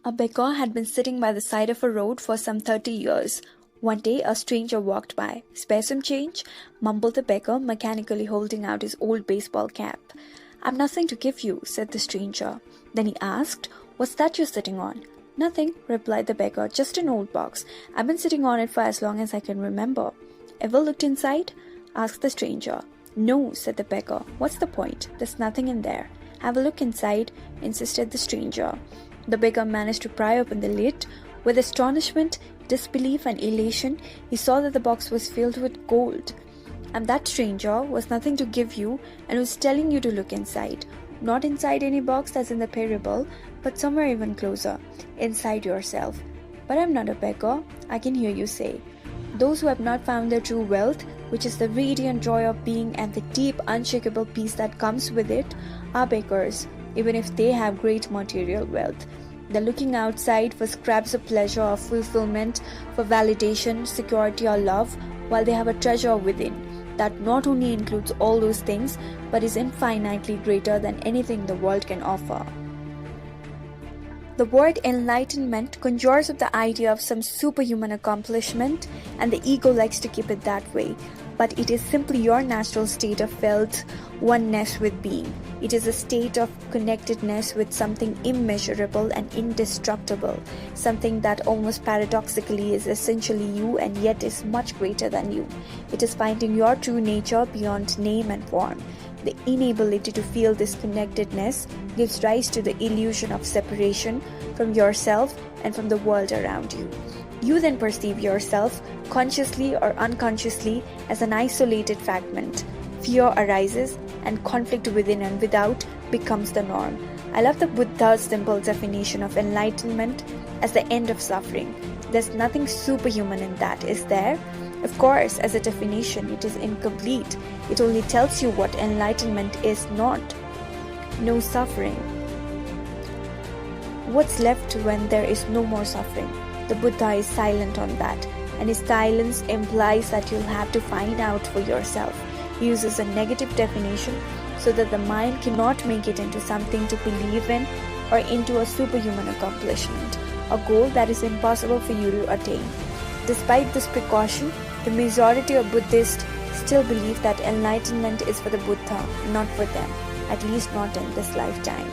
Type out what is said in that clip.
A beggar had been sitting by the side of a road for some 30 years. One day a stranger walked by. "Spare some change?" mumbled the beggar, mechanically holding out his old baseball cap. "I've nothing to give you," said the stranger. Then he asked, "What's that you're sitting on?" "Nothing," replied the beggar, "just an old box. I've been sitting on it for as long as I can remember." "Ever looked inside?" asked the stranger. "No," said the beggar. "What's the point? There's nothing in there." "Have a look inside," insisted the stranger. The beggar managed to pry open the lid. With astonishment, disbelief, and elation, he saw that the box was filled with gold. And that stranger was nothing to give you and was telling you to look inside. Not inside any box as in the parable, but somewhere even closer, inside yourself. "But I'm not a beggar," I can hear you say. Those who have not found their true wealth, which is the radiant joy of being and the deep, unshakable peace that comes with it, are beggars, even if they have great material wealth. They're looking outside for scraps of pleasure or fulfillment, for validation, security, or love, while they have a treasure within that not only includes all those things, but is infinitely greater than anything the world can offer. The word enlightenment conjures up the idea of some superhuman accomplishment, and the ego likes to keep it that way. But it is simply your natural state of felt oneness with being. It is a state of connectedness with something immeasurable and indestructible, something that almost paradoxically is essentially you and yet is much greater than you. It is finding your true nature beyond name and form. The inability to feel this connectedness gives rise to the illusion of separation from yourself and from the world around you. You then perceive yourself, consciously or unconsciously, as an isolated fragment. Fear arises, and conflict within and without becomes the norm. I love the Buddha's simple definition of enlightenment as the end of suffering. There's nothing superhuman in that, is there? Of course, as a definition, it is incomplete. It only tells you what enlightenment is not. No suffering. What's left when there is no more suffering? The Buddha is silent on that, and his silence implies that you'll have to find out for yourself. He uses a negative definition so that the mind cannot make it into something to believe in or into a superhuman accomplishment, a goal that is impossible for you to attain. Despite this precaution, the majority of Buddhists still believe that enlightenment is for the Buddha, not for them, at least not in this lifetime.